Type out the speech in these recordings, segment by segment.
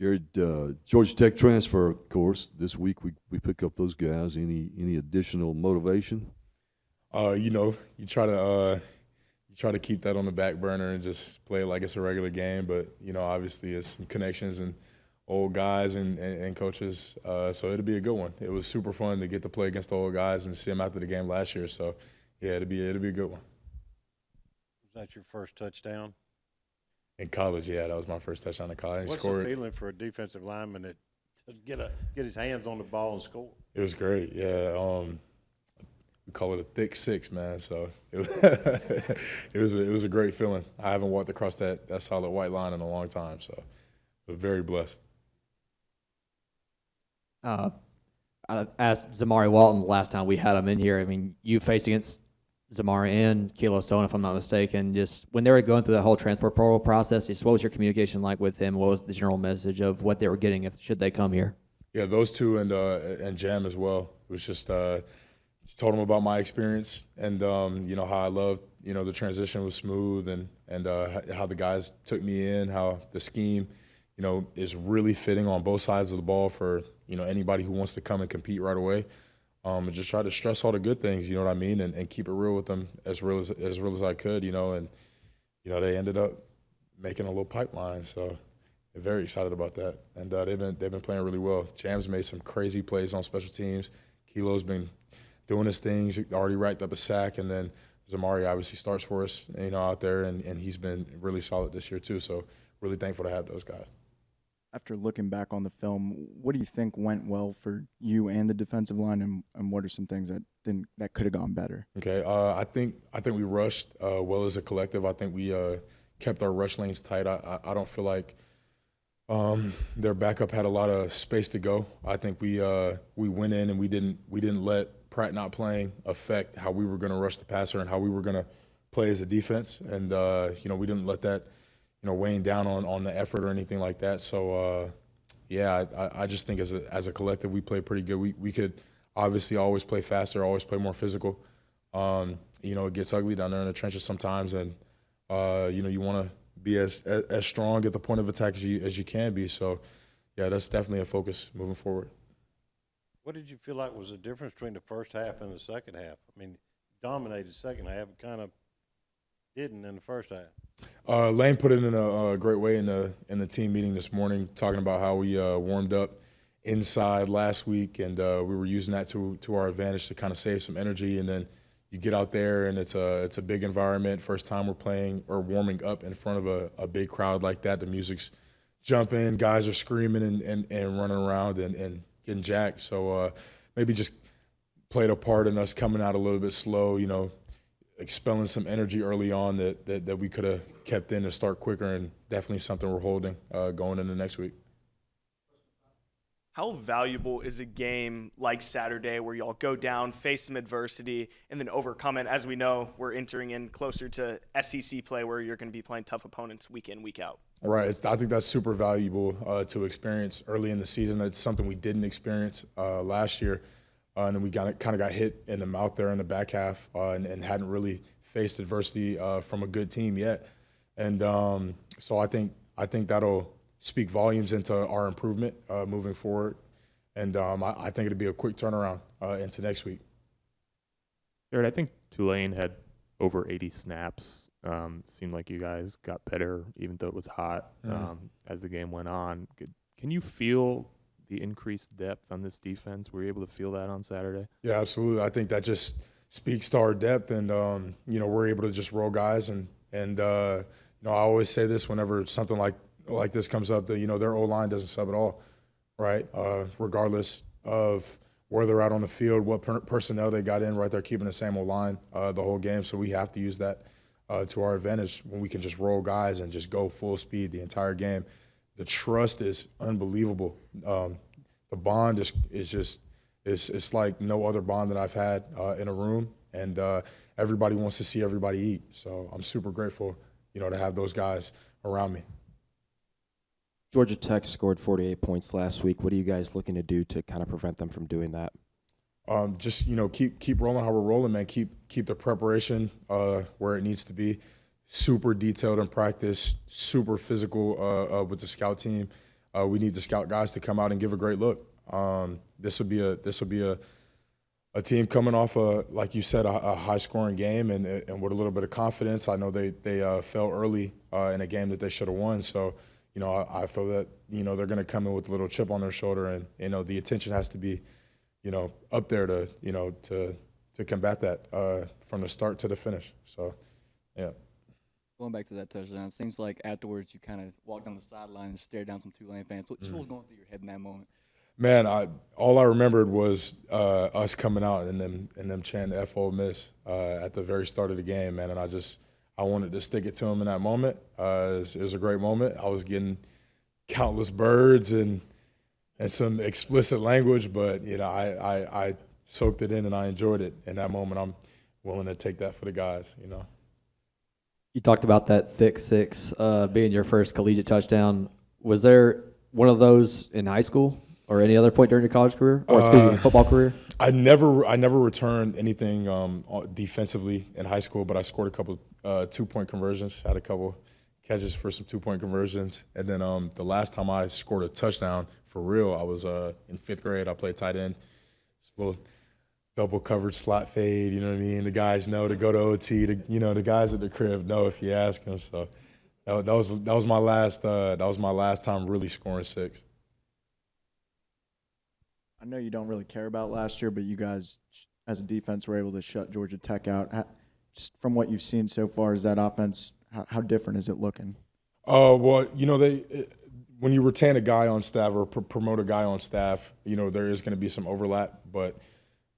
Jared, Georgia Tech transfer, of course. This week we pick up those guys. Any additional motivation? You try to keep that on the back burner and just play it like it's a regular game. But obviously, it's some connections and old guys and coaches. So it'll be a good one. It was super fun to get to play against the old guys and see them after the game last year. So yeah, it'll be a good one. Was that your first touchdown? In college, yeah, that was my first touchdown in college. What's the feeling for a defensive lineman to get his hands on the ball and score? It was great, yeah. We call it a thick six, man. So it was a great feeling. I haven't walked across that solid white line in a long time, so I was very blessed. I asked Zamari Walton the last time we had him in here. I mean, you faced against Zamari and Kilo Stone, if I'm not mistaken. Just when they were going through that whole transfer portal process, just what was your communication like with him? What was the general message of what they were getting should they come here? Yeah, those two and Jam as well. It was just told him about my experience and how I loved the transition was smooth and how the guys took me in, how the scheme is really fitting on both sides of the ball for anybody who wants to come and compete right away. And just try to stress all the good things, you know what I mean, and keep it real with them as real as I could, and they ended up making a little pipeline, so I'm very excited about that. And they've been playing really well. Jam's made some crazy plays on special teams. Kilo's been doing his things, already racked up a sack, and then Zamari obviously starts for us, out there, and he's been really solid this year too. So really thankful to have those guys. After looking back on the film, what do you think went well for you and the defensive line, and what are some things that could have gone better? Okay, I think we rushed well as a collective. I think we kept our rush lanes tight. I don't feel like their backup had a lot of space to go. I think we went in and we didn't let Pratt not playing affect how we were going to rush the passer and how we were going to play as a defense. And we didn't let that weighing down on the effort or anything like that. So, I just think as a collective, we played pretty good. We could obviously always play faster, always play more physical. It gets ugly down there in the trenches sometimes, and, you want to be as strong at the point of attack as you can be. So, yeah, that's definitely a focus moving forward. What did you feel like was the difference between the first half and the second half? I mean, dominated second half, kind of didn't in the first half. Lane put it in a great way in the team meeting this morning, talking about how we warmed up inside last week, and we were using that to our advantage to kind of save some energy. And then you get out there, and it's a big environment. First time we're playing or warming up in front of a big crowd like that. The music's jumping, guys are screaming and running around and getting jacked. So maybe just played a part in us coming out a little bit slow, expelling some energy early on that we could have kept in to start quicker, and definitely something we're holding going into next week. How valuable is a game like Saturday where y'all go down, face some adversity, and then overcome it? As we know, we're entering in closer to SEC play where you're going to be playing tough opponents week in, week out. Right. I think that's super valuable to experience early in the season. That's something we didn't experience last year. And then we kind of got hit in the mouth there in the back half and hadn't really faced adversity from a good team yet. And so I think that'll speak volumes into our improvement moving forward. And I think it'll be a quick turnaround into next week. Jared, I think Tulane had over 80 snaps. Seemed like you guys got better even though it was hot as the game went on. Can you feel the increased depth on this defense? Were you able to feel that on Saturday? Yeah, absolutely. I think that just speaks to our depth, and we're able to just roll guys, and I always say this whenever something like this comes up, that their O-line doesn't sub at all, right? Regardless of where they're at on the field, what personnel they got in, right? They're keeping the same O-line the whole game, so we have to use that to our advantage when we can just roll guys and just go full speed the entire game. The trust is unbelievable. The bond is just it's like no other bond that I've had in a room, and everybody wants to see everybody eat. So I'm super grateful, to have those guys around me. Georgia Tech scored 48 points last week. What are you guys looking to do to kind of prevent them from doing that? Just keep rolling how we're rolling, man. Keep the preparation where it needs to be. Super detailed in practice, super physical with the scout team. we need the scout guys to come out and give a great look. This will be a team coming off like you said, a high scoring game and with a little bit of confidence. I know they fell early in a game that they should have won. So, I feel that, they're going to come in with a little chip on their shoulder, and, the attention has to be, up there to combat that from the start to the finish. So, yeah. Going back to that touchdown, it seems like afterwards you kind of walked on the sideline and stared down some Tulane fans. What was going through your head in that moment? Man, all I remembered was us coming out and them chanting F Ole Miss at the very start of the game, man. And I wanted to stick it to them in that moment. It was a great moment. I was getting countless birds and some explicit language, but I soaked it in and I enjoyed it. In that moment, I'm willing to take that for the guys. You talked about that thick six being your first collegiate touchdown. Was there one of those in high school or any other point during your college career or football career? I never returned anything defensively in high school, but I scored a couple 2-point conversions, had a couple catches for some 2-point conversions. And then the last time I scored a touchdown for real, I was in 5th grade. I played tight end. Little double covered slot fade, you know what I mean? The guys know to go to OT. The guys at the crib know if you ask them. So that was my last time really scoring 6. I know you don't really care about last year, but you guys, as a defense, were able to shut Georgia Tech out. Just from what you've seen so far, is that offense, how different is it looking? Well, when you retain a guy on staff or promote a guy on staff, there is going to be some overlap. But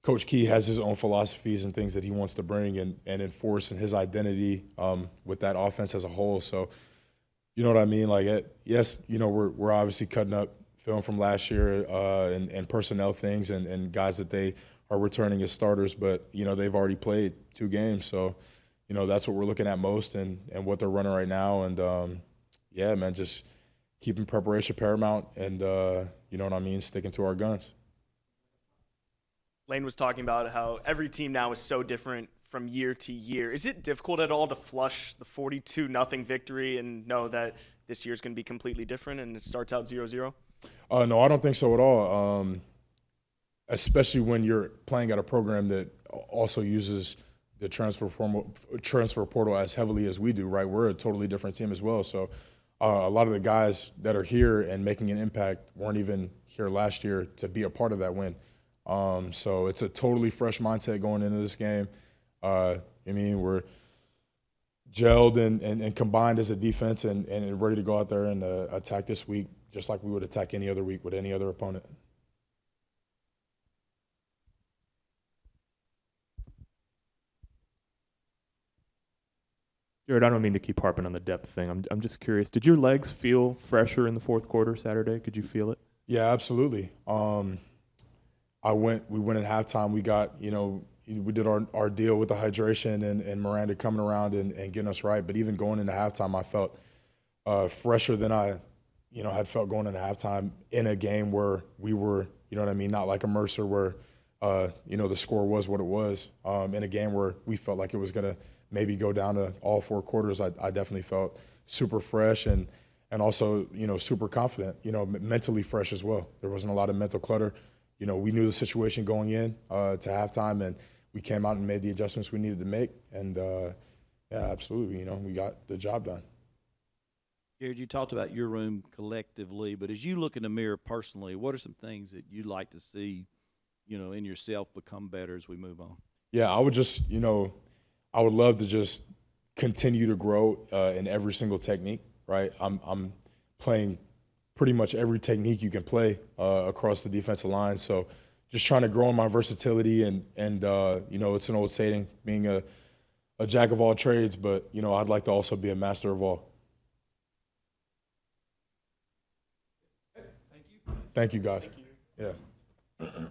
Coach Key has his own philosophies and things that he wants to bring and enforce in his identity with that offense as a whole. So, you know what I mean? Like, yes, we're obviously cutting up film from last year and personnel things and guys that they are returning as starters, but they've already played 2 games, so that's what we're looking at most and what they're running right now. And yeah, man, just keeping preparation paramount and you know what I mean, sticking to our guns. Lane was talking about how every team now is so different from year to year. Is it difficult at all to flush the 42-0 victory and know that this year's going to be completely different and it starts out 0-0? No, I don't think so at all, especially when you're playing at a program that also uses the transfer portal as heavily as we do, right? We're a totally different team as well. So a lot of the guys that are here and making an impact weren't even here last year to be a part of that win. So it's a totally fresh mindset going into this game. We're gelled and combined as a defense and ready to go out there and attack this week just like we would attack any other week with any other opponent. Jared, I don't mean to keep harping on the depth thing. I'm just curious. Did your legs feel fresher in the fourth quarter Saturday? Could you feel it? Yeah, absolutely. We went at halftime. We got, we did our deal with the hydration and Miranda coming around and getting us right. But even going into halftime, I felt fresher than I, had felt going into halftime in a game where we were, not like a Mercer where, the score was what it was. In a game where we felt like it was going to maybe go down to all 4 quarters, I definitely felt super fresh and also, super confident, mentally fresh as well. There wasn't a lot of mental clutter. We knew the situation going in to halftime, and we came out and made the adjustments we needed to make. And, yeah, absolutely, we got the job done. Jared, you talked about your room collectively, but as you look in the mirror personally, what are some things that you'd like to see, in yourself become better as we move on? Yeah, I would just, I would love to just continue to grow in every single technique, right? I'm playing pretty much every technique you can play across the defensive line. So just trying to grow in my versatility and it's an old saying, being a jack of all trades, but, I'd like to also be a master of all. Thank you, guys. Thank you. Yeah.